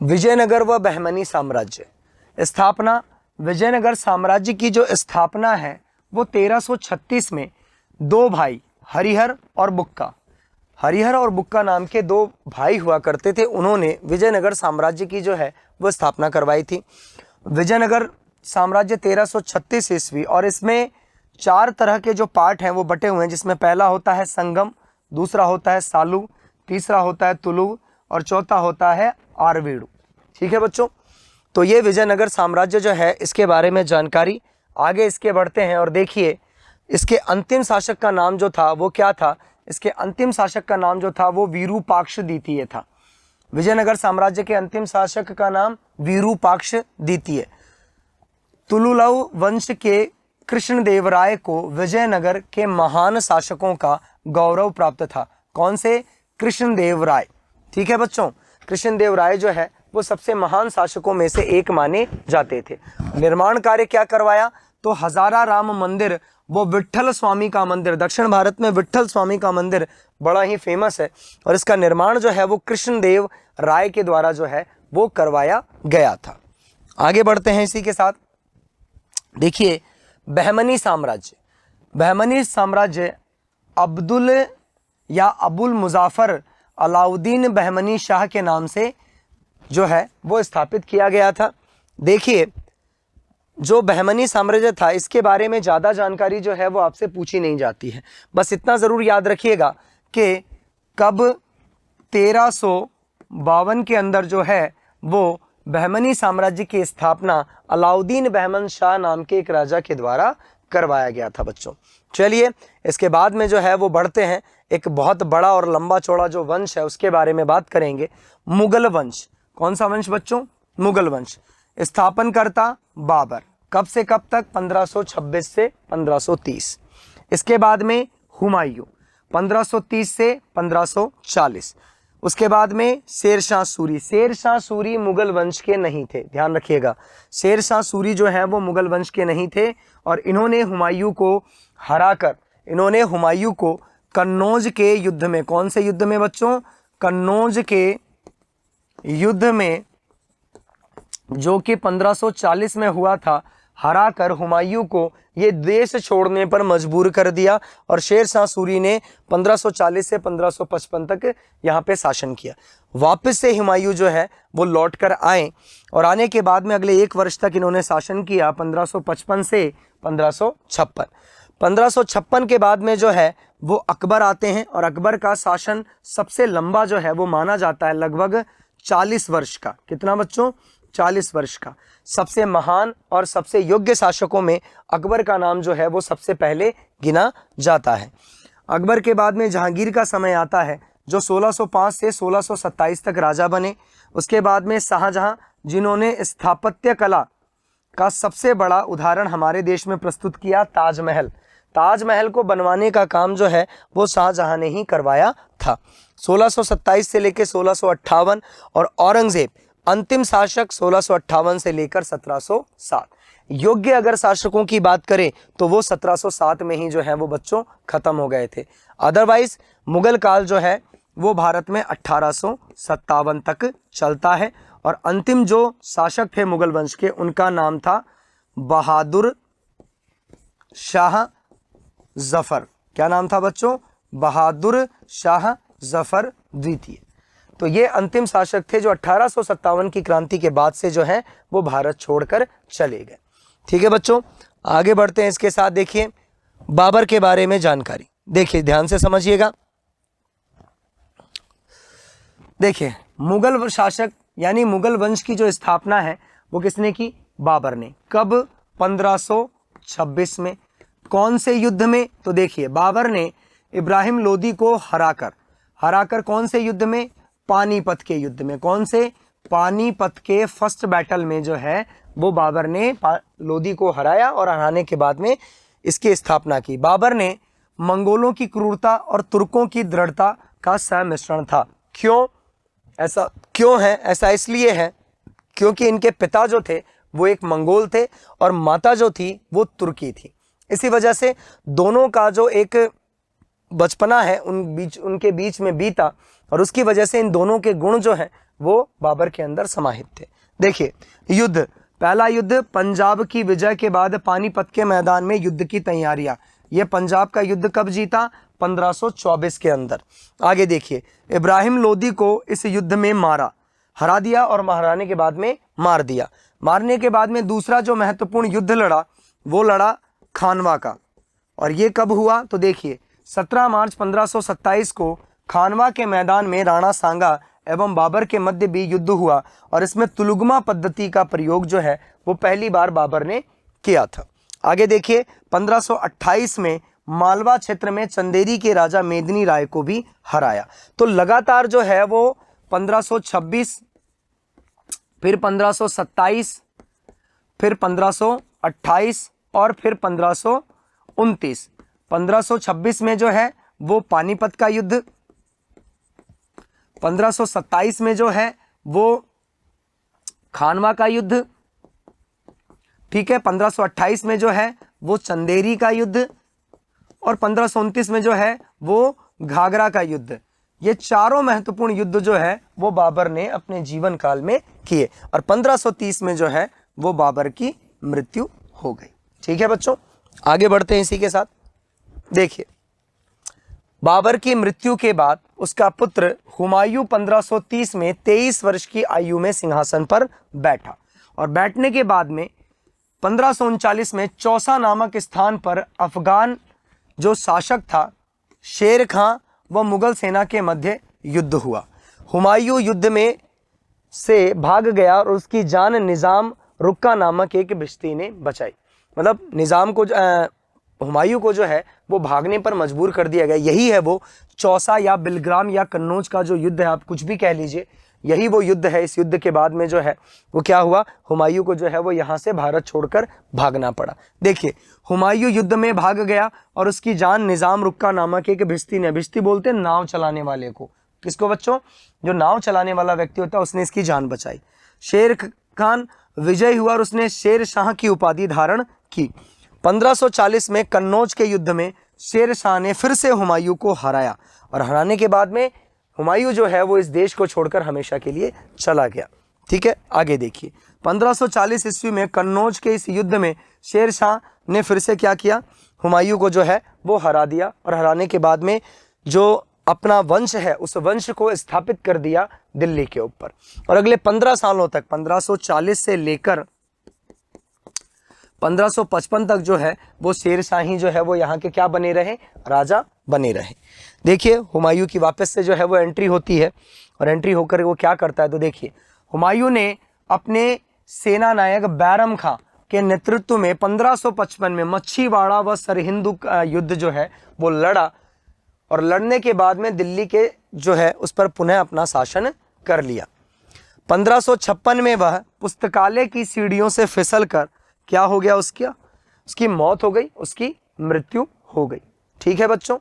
विजयनगर व बहमनी साम्राज्य। स्थापना, विजयनगर साम्राज्य की जो स्थापना है वो 1336 में दो भाई हरिहर और बुक्का, हरिहर और बुक्का नाम के दो भाई हुआ करते थे, उन्होंने विजयनगर साम्राज्य की जो है वो स्थापना करवाई थी। विजयनगर साम्राज्य 1336 ईस्वी, और इसमें 4 तरह के जो पार्ट हैं वो बटे हुए हैं, जिसमें पहला होता है संगम, दूसरा होता है सालू, तीसरा होता है तुलु और चौथा होता है आरवीडू। ठीक है बच्चों, तो ये विजयनगर साम्राज्य जो है इसके बारे में जानकारी। आगे इसके बढ़ते हैं और देखिए इसके अंतिम शासक का नाम जो था वो क्या था। इसके अंतिम शासक का नाम जो था वो विरूपाक्ष द्वितीय था। विजयनगर साम्राज्य के अंतिम शासक का नाम विरूपाक्ष द्वितीय। तुलुलव वंश के कृष्णदेवराय को विजयनगर के महान शासकों का गौरव प्राप्त था। कौन से? कृष्णदेवराय। ठीक है बच्चों, कृष्णदेवराय जो है वो सबसे महान शासकों में से एक माने जाते थे। निर्माण कार्य क्या करवाया? तो हजारा राम मंदिर, वो विट्ठल स्वामी का मंदिर, दक्षिण भारत में विट्ठल स्वामी का मंदिर बड़ा ही फेमस है, और इसका निर्माण जो है वो कृष्णदेव राय के द्वारा जो है वो करवाया गया था। आगे बढ़ते हैं इसी के साथ। देखिए बहमनी साम्राज्य। बहमनी साम्राज्य अब्दुल या अबुल मुजाफर अलाउद्दीन बहमनी शाह के नाम से जो है वो स्थापित किया गया था। देखिए जो बहमनी साम्राज्य था इसके बारे में ज़्यादा जानकारी जो है वो आपसे पूछी नहीं जाती है। बस इतना ज़रूर याद रखिएगा कि कब 1352 के अंदर जो है वो बहमनी साम्राज्य की स्थापना अलाउद्दीन बहमन शाह नाम के एक राजा के द्वारा करवाया गया था बच्चों। चलिए इसके बाद में जो है वो बढ़ते हैं, एक बहुत बड़ा और लंबा चौड़ा जो वंश है उसके बारे में बात करेंगे। मुगल वंश। कौन सा वंश बच्चों? मुगल वंश। स्थापनकर्ता बाबर। कब से कब तक? 1526 से 1530। इसके बाद में हुमायूं 1530 से 1540। उसके बाद में शेरशाह सूरी। शेरशाह सूरी मुगल वंश के नहीं थे, ध्यान रखिएगा। शेरशाह सूरी जो है वो मुगल वंश के नहीं थे, और इन्होंने हुमायूं को हराकर, इन्होंने हुमायूं को कन्नौज के युद्ध में, कौन से युद्ध में बच्चों? कन्नौज के युद्ध में जो कि 1540 में हुआ था, हराकर हुमायूं को ये देश छोड़ने पर मजबूर कर दिया, और शेरशाह सूरी ने 1540 से 1555 तक यहाँ पे शासन किया। वापस से हुमायूं जो है वो लौट कर आए, और आने के बाद में अगले 1 वर्ष तक इन्होंने शासन किया 1555 से 1556। 1556 के बाद में जो है वो अकबर आते हैं, और अकबर का शासन सबसे लंबा जो है वो माना जाता है, लगभग 40 वर्ष का। कितना बच्चों? 40 वर्ष का। सबसे महान और सबसे योग्य शासकों में अकबर का नाम जो है वो सबसे पहले गिना जाता है। अकबर के बाद में जहांगीर का समय आता है, जो 1605 से 1627 तक राजा बने। उसके बाद में शाहजहां, जिन्होंने स्थापत्य कला का सबसे बड़ा उदाहरण हमारे देश में प्रस्तुत किया, ताजमहल। ताजमहल को बनवाने का काम जो है वो शाहजहां ने ही करवाया था। 1627 से लेकर 1658, और औरंगजेब अंतिम शासक 1658 से लेकर 1707। योग्य अगर शासकों की बात करें तो वो 1707 में ही जो है वो बच्चों खत्म हो गए थे। अदरवाइज मुगल काल जो है वो भारत में 1857 तक चलता है, और अंतिम जो शासक थे मुगल वंश के उनका नाम था बहादुर शाह जफर। क्या नाम था बच्चों? बहादुर शाह जफर द्वितीय। तो ये अंतिम शासक थे जो 1857 की क्रांति के बाद से जो है वो भारत छोड़कर चले गए। ठीक है बच्चों, आगे बढ़ते हैं इसके साथ। देखिए बाबर के बारे में जानकारी, देखिए ध्यान से समझिएगा। देखिए मुगल शासक यानी मुगल वंश की जो स्थापना है वो किसने की? बाबर ने। कब? 1526 में। कौन से युद्ध में? तो देखिए बाबर ने इब्राहिम लोदी को हराकर कौन से युद्ध में? पानीपत के युद्ध में। कौन से? पानीपत के फर्स्ट बैटल में जो है वो बाबर ने लोदी को हराया, और हराने के बाद में इसकी स्थापना की। बाबर ने मंगोलों की क्रूरता और तुर्कों की दृढ़ता का सम्मिश्रण था। क्यों ऐसा क्यों है? ऐसा इसलिए है क्योंकि इनके पिता जो थे वो एक मंगोल थे और माता जो थी वो तुर्की थी। इसी वजह से दोनों का जो एक बचपना है उनके बीच में बीता, और उसकी वजह से इन दोनों के गुण जो हैं वो बाबर के अंदर समाहित थे। देखिए युद्ध, पहला युद्ध पंजाब की विजय के बाद पानीपत के मैदान में युद्ध की तैयारियां। ये पंजाब का युद्ध कब जीता? 1524 के अंदर। आगे देखिए, इब्राहिम लोदी को इस युद्ध में मारा, हरा दिया और हराने के बाद में मार दिया। मारने के बाद में दूसरा जो महत्वपूर्ण युद्ध लड़ा वो लड़ा खानवा का, और ये कब हुआ? तो देखिए 17 मार्च 1527 को खानवा के मैदान में राणा सांगा एवं बाबर के मध्य भी युद्ध हुआ, और इसमें तुलुगमा पद्धति का प्रयोग जो है वो पहली बार बाबर ने किया था। आगे देखिए 1528 में मालवा क्षेत्र में चंदेरी के राजा मेदिनी राय को भी हराया। तो लगातार जो है वो 1526, फिर 1527, फिर 1528 और फिर 1529। 1526 में जो है वो पानीपत का युद्ध, 1527 में जो है वो खानवा का युद्ध, ठीक है, 1528 में जो है वो चंदेरी का युद्ध, और 1529 में जो है वो घाघरा का युद्ध। ये चारों महत्वपूर्ण युद्ध जो है वो बाबर ने अपने जीवन काल में किए, और 1530 में जो है वो बाबर की मृत्यु हो गई। ठीक है बच्चों, आगे बढ़ते हैं इसी के साथ। देखिए बाबर की मृत्यु के बाद उसका पुत्र हुमायूं 1530 में 23 वर्ष की आयु में सिंहासन पर बैठा, और बैठने के बाद में 1539 में चौसा नामक स्थान पर अफगान जो शासक था शेर खां व मुगल सेना के मध्य युद्ध हुआ। हुमायूं युद्ध में से भाग गया और उसकी जान निज़ाम रुक्का नामक एक भिश्ती ने बचाई। मतलब निज़ाम को हुमायूं को जो है वो भागने पर मजबूर कर दिया गया। यही है वो चौसा या बिलग्राम या कन्नौज का जो युद्ध है, आप कुछ भी कह लीजिए, यही वो युद्ध है। इस युद्ध के बाद में जो है वो क्या हुआ, हुमायूं को जो है वो यहाँ से भारत छोड़कर भागना पड़ा। देखिए हुमायूं युद्ध में भाग गया और उसकी जान निज़ाम रुक्का नामक एक भिश्ती ने, भिश्ती बोलते हैं नाव चलाने वाले को, किसको बच्चों? जो नाव चलाने वाला व्यक्ति होता है, उसने इसकी जान बचाई। शेर खान विजय हुआ और उसने शेर शाह की उपाधि धारण की। 1540 में कन्नौज के युद्ध में शेर शाह ने फिर से हुमायूं को हराया, और हराने के बाद में हुमायूं जो है वो इस देश को छोड़कर हमेशा के लिए चला गया। ठीक है, आगे देखिए 1540 ईस्वी में कन्नौज के इस युद्ध में शेर शाह ने फिर से क्या किया, हुमायूं को जो है वो हरा दिया, और हराने के बाद में जो अपना वंश है उस वंश को स्थापित कर दिया दिल्ली के ऊपर। और अगले 15 सालों तक 1540 से लेकर 1555 तक जो है वो शेरशाही जो है वो यहाँ के क्या बने रहे, राजा बने रहे। देखिए हुमायूं की वापस से जो है वो एंट्री होती है, और एंट्री होकर वो क्या करता है, तो देखिए हुमायूं ने अपने सेना नायक बैरम खां के नेतृत्व में 1555 में मच्छीवाड़ा व सरहिंदू युद्ध जो है वो लड़ा, और लड़ने के बाद में दिल्ली के जो है उस पर पुनः अपना शासन कर लिया। 1556 में वह पुस्तकालय की सीढ़ियों से फिसल कर क्या हो गया, उसकी मौत हो गई, उसकी मृत्यु हो गई। ठीक है बच्चों।